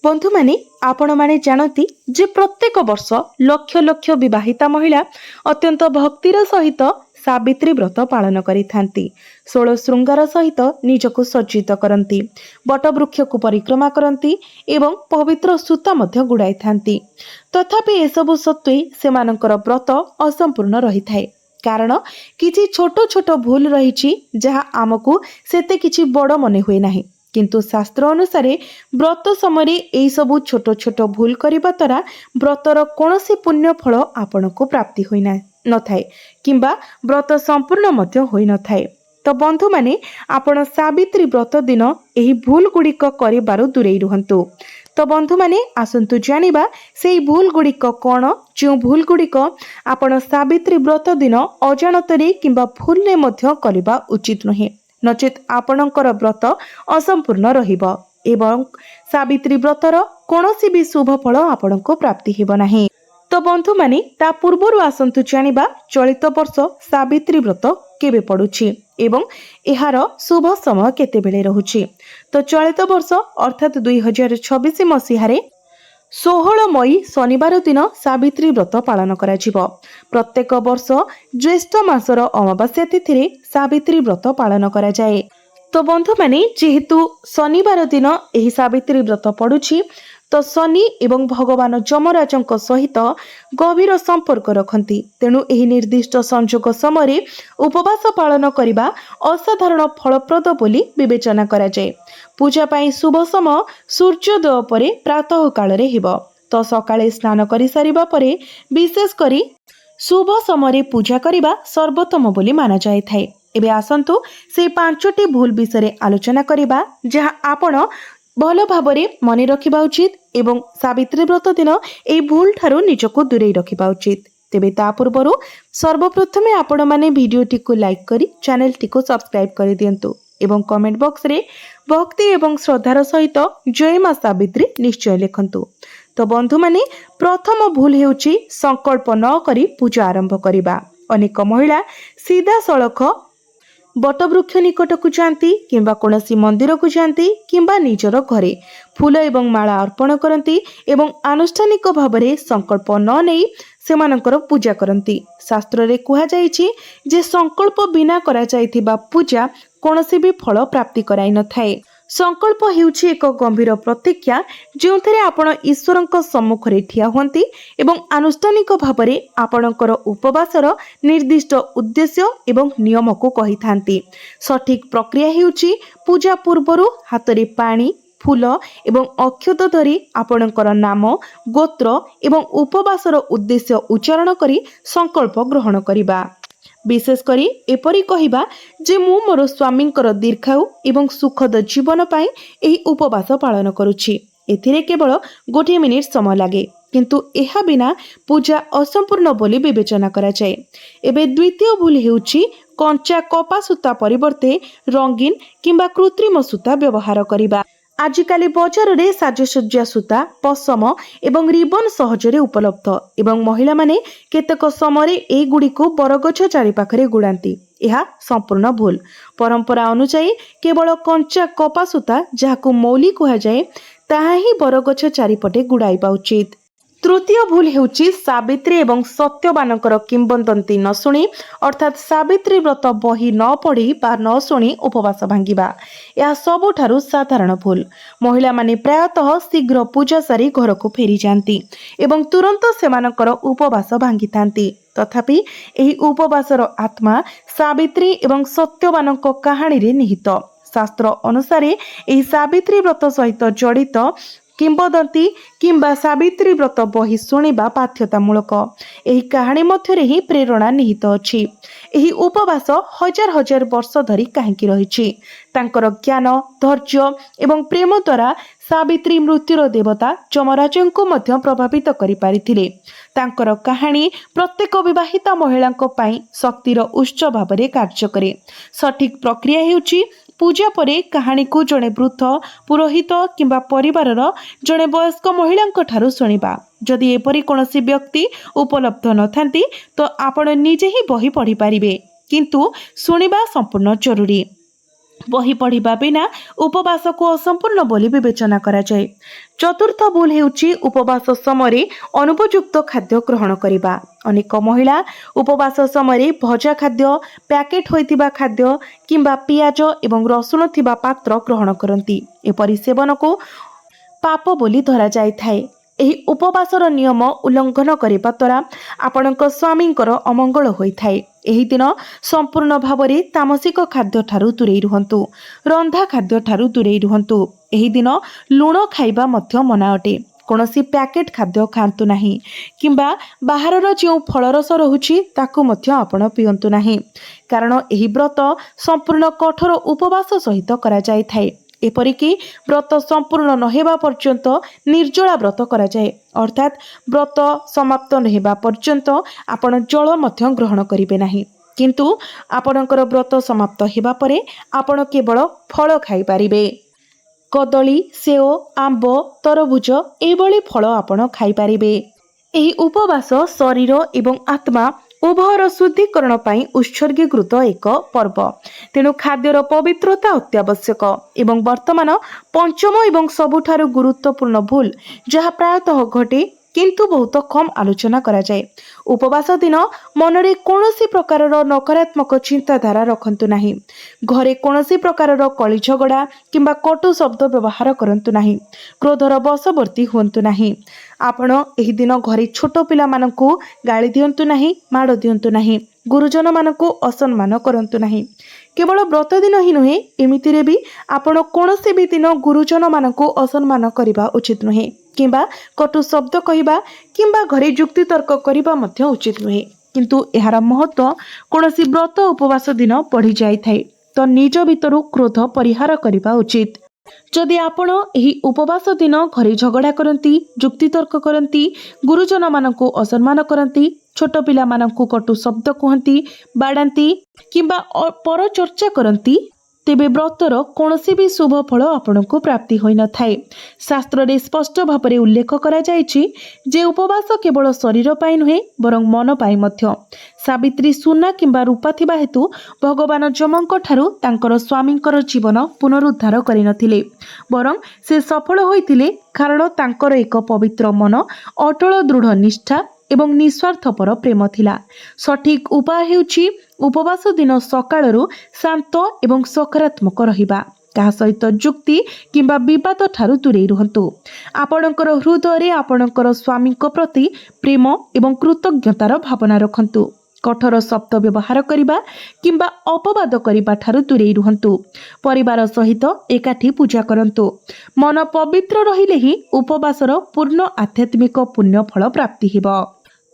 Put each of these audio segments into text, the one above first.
बंधु माने आपण माने जानती जे प्रत्येक वर्ष लक्ष लक्ष विवाहिता महिला अत्यंत भक्तिर सहित सावित्री व्रत पालन करिथांती। 16 श्रृंगार सहित निजको सज्जित करती, बटवृक्ष को परिक्रमा करती एवं पवित्र सूता मध्य गुड़ाई थांती। तथापि एसबु सत्वे सेमानंकर व्रत असंपूर्ण रही थाए, कारण किछि छोट छोट भूल रही जहाँ आमको सेते किछि बड़ मने हुए नाही। किंतु शास्त्र अनुसार व्रत समय यही सबू छोट छोट भूल करने द्वारा व्रतर कौनसी पुण्य फल आपण को प्राप्ति होई न थाए किंबा व्रत संपूर्ण मध्य होई न थाए। तो बंधु माने आपण सावित्री व्रत दिन यही भूल गुड़िक करिबारु दूरेई रुहंतु। तो बंधु माने आसंतु जानिबा सेई भूल गुड़िक कौन, जो भूल गुड़िक आपण सावित्री व्रत दिन अजाणतरे किंबा भूलरे मध्य करिबा उचित नुहे, नचेत आपणकर व्रत असंपूर्ण रहिबो एवं सावित्री व्रतर कौनसी भी शुभ फल आपण को प्राप्ति हेबो नाही। तो बंधु माने ता पूर्वरु आसंतु जानिबा चलित वर्ष सावित्री व्रत केबे पड़ुछि एवं एहार शुभ समय केते बेले रहुछि। तो चलित वर्ष अर्थात 2026 मसीहारे 16 मई शनिवार दिन सावित्री व्रत पालन करा जिवो। प्रत्येक वर्ष ज्येष्ठ मासर अमावास्या तिथि सावित्री व्रत पालन करा जाए। तो बंधु माने जेहेतु शनिवार दिन एही सावित्री व्रत पड़ुछि, तो शनि एवं भगवान जमराजंक सहित गभीर संपर्क रखती, तेणु एही निर्दिष्ट संजोग समय उपवास पालन करने असाधारण फलप्रद बोली विवेचना करा जाए। पूजा पाई शुभ समय सूर्योदय परे प्रातः काल रे हेबो। तो सकाळे स्नान करि सारिबा परे विशेष करी शुभ समय पूजा करने सर्वोत्तम बोली माना जाए थाए। एबे आसंतु से 5टी भूल विषय आलोचना करबा जहाँ आपण भल भावरे मने रखिबा उचित एवं सावित्री व्रत दिन एई भूल ठारू निजको दूरे रखिबा उचित। तेबे ता पूर्वरु सर्वप्रथमे आपण माने वीडियोटी को लाइक करी चैनल टी को सब्सक्राइब कर दियंतु एवं कमेंट बॉक्स रे भक्ति एवं श्रद्धार सहित जय मां सावित्री निश्चय लिखंतु। तो बंधु माने प्रथम भूल हेउची संकल्प न करी पूजा आरंभ करिबा। अनेक महिला सीधा सड़क बटवृक्ष निकट को जाती किंबा कोनसी मंदिर को जाती किंबा निजर घरे फूल एवं माला अर्पण करती एवं आनुष्ठानिक भावरे संकल्प न नहीं सेमानंकर पूजा करती। शास्त्र रे कुहा जाइछि जे संकल्प बिना करा जाइथिबा पूजा कोनसी भी फल प्राप्ति कराई न थाए। संकल्प हेउछि एक गंभीर प्रतिज्ञा जोंथरे आपण ईश्वरंक सम्मुखरे ठिया हुंती एवं आनुष्ठानिक भावरे आपणकर उपवासर निर्दिष्ट उद्देश्य एवं नियम को कहि थांती। सठिक प्रक्रिया हेउछि पूजा पूर्वरु हातरे पानी फूल एवं अक्षत धरी आपणकर नाम गोत्र एवं उपवासर उद्देश्य उच्चारण करी संकल्प ग्रहण करिबा। विशेष करी एपरी कहिबा जे मु मोर स्वामींकर दीर्घायु एवं सुखद जीवन पाई एही उपवास पालन करुछि। एथिरे केवल 1 मिनिट समय लागे, किंतु एहा बिना पूजा असंपूर्ण बोली विवेचना करा जाए। एबे द्वितीय भूल हेउछि कंचा कपा सूता परिवर्ते रंगीन किंबा कृत्रिम सूता व्यवहार करिबा। आजिकाली बजार रे साजसज्जा सूता पसम एवं रिबन सहजरे उपलब्ध एवं महिला माने केतक समय ए गुडी को बरगछ चारिपाखरे गुड़ाती। यह संपूर्ण भूल। परंपरा अनुसार केवल कंचा कपा सूता जहाकु मौली कहा जाए ताहा ही बरगछ चारिपटे गुड़ाइबा उचित। तृतीय भूल हेउछि सावित्री एवं सत्यवानकर किंबदंती न शुणी अर्थात सावित्री व्रत बही न पढ़ी बा न शुणी उपवास भांगिबा। यह सबुठारु साधारण भूल। महिला माने प्रायतः शीघ्र पूजा सारी घर को फेरी जाती एवं तुरंत सेमानकर उपवास भांगी थांती। तथापि एही उपवासर आत्मा सावित्री एवं सत्यवानक कहानी रे निहित। शास्त्र अनुसार एही सावित्री व्रत सहित जड़ित किंबदंती किंबा सावित्री व्रत बही शुणिबा बाध्यतामूलक। एही कहानी मध्यरे ही प्रेरणा निहित अछि। एही उपवास हजार हजार वर्ष धरी काहेकि रहिछि। तांकर ज्ञान धैर्य एवं प्रेम द्वारा सावित्री मृत्युर देवता जमराजंको मध्य प्रभावित करि पारिथिले। तांकर कहानी प्रत्येक विवाहिता महिलांको पई शक्तिर उच्च भावरे कार्य करे। सठिक प्रक्रिया हेउछि पूजा परे कहानी को जड़े वृद्ध पुरोहित किंबा परिवारर जड़े वयस्क महिला ठारू शुणिबा। जदि एपरी कोनोसी व्यक्ति उपलब्ध न थांती तो आपण निजे ही बही पढ़ी पारिबे, किंतु शुणिबा संपूर्ण जरूरी। बही पढ़िबा बिना उपवास को असंपूर्ण बोली विवेचना कराଯାए। चतुर्थ भूल हेउची उपवास समय अनुपयुक्त खाद्य ग्रहण करिबा। अनेक महिला उपवास समय भजा खाद्य, पैकेट होइतिबा खाद्य किंबा पियाज एवं रसुण थिबा पात्र ग्रहण करती। एपरि सेवन को पाप बोली धरा जाइथाए। ଏହି ଉପବାସର ନିୟମ ଉଲ୍ଲଂଘନ କରିବା ଦ୍ୱାରା ଆପଣଙ୍କ ସ୍ୱାମୀଙ୍କର ଅମଙ୍ଗଳ ହୋଇଥାଏ। ଏହି ଦିନ ସମ୍ପୂର୍ଣ୍ଣ ଭାବରେ ତାମସିକ ଖାଦ୍ୟଠାରୁ ଦୂରେଇ ରୁହନ୍ତୁ। ରନ୍ଧା ଖାଦ୍ୟଠାରୁ ଦୂରେଇ ରୁହନ୍ତୁ। ଏହି ଦିନ ଲୁଣ ଖାଇବା ମଧ୍ୟ ମନା ଅଟେ। କୌଣସି ପ୍ୟାକେଟ୍ ଖାଦ୍ୟ ଖାଆନ୍ତୁ ନାହିଁ କିମ୍ବା ବାହାରର ଯେଉଁ ଫଳରସ ରହୁଛି ତାକୁ ମଧ୍ୟ ଆପଣ ପିଅନ୍ତୁ ନାହିଁ, କାରଣ ଏହି ବ୍ରତ ସମ୍ପୂର୍ଣ୍ଣ କଠୋର ଉପବାସ ସହିତ କରାଯାଇଥାଏ। एपरिकी व्रत संपूर्ण नहेबा पर्यंत निर्जला व्रत कराए, अर्थात व्रत समाप्त नहेबा पर्यंत आपण जल मध्य ग्रहण करिवे नाही। किंतु आपणकर व्रत समाप्त हेबा परे आपण केवल फल खाई पारिबे। कदली, सेओ, आंब, तरबुज एभली फल आपण खाई पारिबे। एही उपवास शरीर एवं आत्मा उभयर शुद्धिकरण पाई उत्सर्गीकृत एक पर्व। तेणु खाद्यर पवित्रता अत्यावश्यक। एवं वर्तमान पंचम एवं सबुठारु गुरुत्वपूर्ण भूल जहाँ प्रायतः घटे किंतु बहुत कम आलोचना करा जाए। उपवास दिन मनरे कौनसी प्रकार नकारात्मक चिंताधारा रखंतु नाही। घरे कौनसी प्रकार कली झगड़ा किंबा कटु शब्द व्यवहार करंतु नाही। क्रोधर वशवर्ती हुंतु नाही। आपण एही दिन घरे छोट पिला मानकू गाली दियंतु नाही, माड़ दियंतु नाही, गुरुजन मानकू असम्मान करंतु नाही। केवल व्रत दिन ही नुहे, एमितिरे भी आपण कौनसी भी दिन गुरुजन मानकू असम्मान करिबा उचित नुहे किंबा कटु शब्द कहिबा किंबा घरे जुक्ति तर्क करिबा मध्य उचित नुहे। किंतु एहार महत्व कौनसी व्रत उपवास दिन बढ़ी जाय थाए, तो निज भितरु क्रोध परिहार करिबा उचित। जदि आपण एही उपवास दिन घरे झगड़ा करती, जुक्ति तर्क करती, गुरुजन मानकू असम्मान करती, छोट पिला मानकू कटु शब्द कहती, बाड़ाती किंबा पर चर्चा करती, तेबे व्रतर कौनसी भी शुभ फल आपनकू प्राप्ति होई न थाए। शास्त्र रे स्पष्ट भाव में उल्लेख करा जायछि जे उपवास केवल शरीर पाई नुहे बरं मन पाई मध्य। सावित्री सुना किंबा रूपा थिबा हेतु भगवान जमଙ୍କ ठारू तांकर स्वामींकर जीवन पुनरुद्धार करि नथिले, बरं से सफल होइथिले कारण तांकर एक पवित्र मन, अटल दृढ़ निष्ठा एवं निस्वार्थपर प्रेम थिला। सठिक उपाय हेउछि उपवास दिन सकाळरू शांत एवं सकारात्मक रहिबा। कहा सहित जुक्ति किंबा विवाद ठारू दूरे रुहंतु। आपणकर हृदय आपणकर स्वामी प्रति प्रेम एवं कृतज्ञतार भावना रखंतु। कठोर शब्द व्यवहार करिबा किंबा अपवाद करिबा ठारू दूरे रुहंतु। परिवार सहित एकाठी पूजा करंतु। मन पवित्र रहिले ही उपवासर पूर्ण आध्यात्मिक पुण्य फल प्राप्ति हेबो।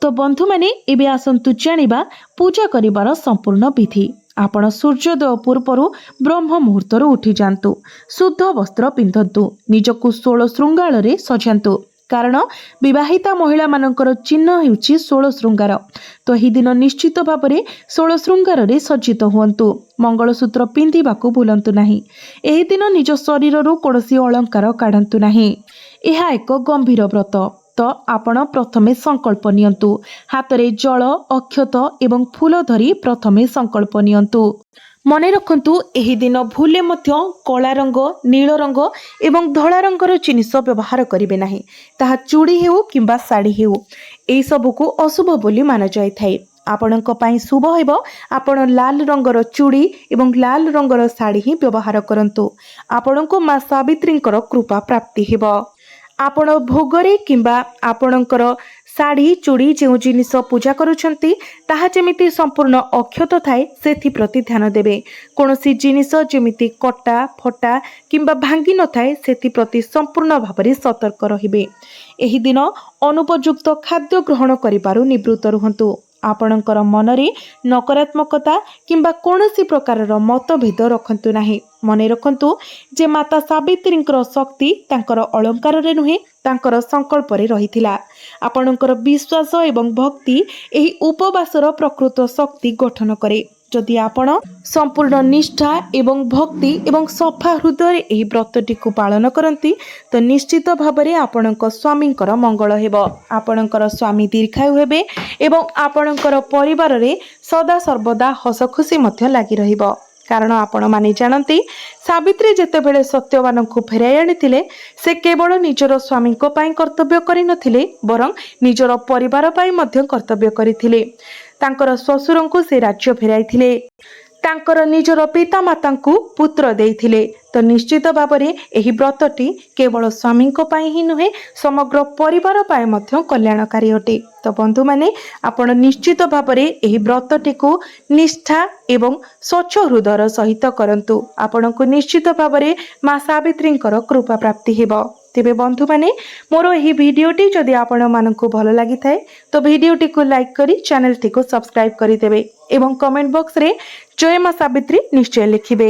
तो बंधु माने एबे आसंतु जानिबा पूजा करिबार संपूर्ण विधि। आपण सूर्योदय पूर्व ब्रह्म मुहूर्त उठी जातु, शुद्ध वस्त्र पिंधतु, निजकु 16 श्रृंगार रे सजातु, कारण विवाहिता महिला मानकर चिन्ह हेउची 16 श्रृंगार। तो ही दिन निश्चित भाव में 16 श्रृंगार रे सज्जित हुअन्तु। मंगलसूत्र पिंधिबाकू भूलंतु नाही। एही दिन निज शरीर रु कोनोसी अलंकार काढंतु नाही। एहा एक गंभीर व्रत। तो आपण प्रथमे संकल्प नियंतु। हाथ रे जल, अक्षत एवं फूल धरी प्रथमे संकल्प नियंतु। मने रखंतु एही दिन भूले मध्य कला रंग, नील रंग एवं धला रंगर जिनिस व्यवहार करिवे नाही। ताहा चूड़ी हेउ किंबा साड़ी हेउ, एई सबु को अशुभ बोली माना जाय थाए। आपणक पई शुभ हेबो आपण लाल रंगर चूड़ी एवं लाल रंगर साड़ी ही व्यवहार करंतु। आपणको मां सावित्रींकर कृपा प्राप्ति हेबो। आपण भोगरे किंबा आपणकर साड़ी चूड़ी जो जिनिस पूजा करुछंती ताहा जेमिति संपूर्ण अक्षत थाए सेथि प्रति ध्यान देबे। कोनोसी जिनिस जेमिति कटा फटा किंबा भांगी न थाए सेथि प्रति संपूर्ण भाबरे सतर्क रहिबे। एही दिन अनुपयुक्त खाद्य ग्रहण करिबारु निवृत्त रुहंतु। आपणकर मनरे नकारात्मकता किंबा कोनोसी प्रकारर मतभेद रखंतु नाही। मने रखंतु जे माता सावित्रींकर शक्ति तांकर अलंकार रे नुहे तांकर संकल्प रे रहिथिला। आपणकर विश्वास एवं भक्ति एही उपवासर प्रकृत शक्ति गठन करे। जदि आपण संपूर्ण निष्ठा एवं भक्ति एवं सफा हृदय एही व्रतटी को पालन करती तो निश्चित भावरे आपणक स्वामींकर मंगल हेबो। आपणकर स्वामी दीर्घायु हेबे एवं आपणकर परिवार रे सदा सर्वदा हस खुशी मध्य लागि रहिबो। କାରଣ ଆପଣମାନେ ଜାଣନ୍ତି ସାବିତ୍ରୀ ଯେତେବେଳେ ସତ୍ୟବାନଙ୍କୁ ଫେରାଇ ଆଣିଥିଲେ ସେ କେବଳ ନିଜର ସ୍ୱାମୀଙ୍କ ପାଇଁ କର୍ତ୍ତବ୍ୟ କରିନଥିଲେ ବରଂ ନିଜର ପରିବାର ପାଇଁ ମଧ୍ୟ କର୍ତ୍ତବ୍ୟ କରିଥିଲେ। ତାଙ୍କର ଶ୍ୱଶୁରଙ୍କୁ ସେ ରାଜ୍ୟ ଫେରାଇଥିଲେ, ତାଙ୍କର ନିଜର ପିତାମାତାଙ୍କୁ ପୁତ୍ର ଦେଇଥିଲେ। ତ ନିଶ୍ଚିତ ଭାବରେ ଏହି ବ୍ରତଟି କେବଳ ସ୍ୱାମୀଙ୍କ ପାଇଁ ହିଁ ନୁହେଁ ସମଗ୍ର ପରିବାର ପାଇଁ ମଧ୍ୟ କଲ୍ୟାଣକାରୀ ଅଟେ। ତ ବନ୍ଧୁମାନେ ଆପଣ ନିଶ୍ଚିତ ଭାବରେ ଏହି ବ୍ରତଟିକୁ ନିଷ୍ଠା ଏବଂ ସ୍ୱଚ୍ଛ ହୃଦୟର ସହିତ କରନ୍ତୁ। ଆପଣଙ୍କୁ ନିଶ୍ଚିତ ଭାବରେ ମା ସାବିତ୍ରୀଙ୍କର କୃପା ପ୍ରାପ୍ତି ହେବ। ତେବେ ବନ୍ଧୁମାନେ ମୋର ଏହି ଭିଡ଼ିଓଟି ଯଦି ଆପଣମାନଙ୍କୁ ଭଲ ଲାଗିଥାଏ ତ ଭିଡ଼ିଓଟିକୁ ଲାଇକ୍ କରି ଚ୍ୟାନେଲଟିକୁ ସବସ୍କ୍ରାଇବ୍ କରିଦେବେ ଏବଂ କମେଣ୍ଟ ବକ୍ସରେ ଜୟ ମା ସାବିତ୍ରୀ ନିଶ୍ଚୟ ଲେଖିବେ।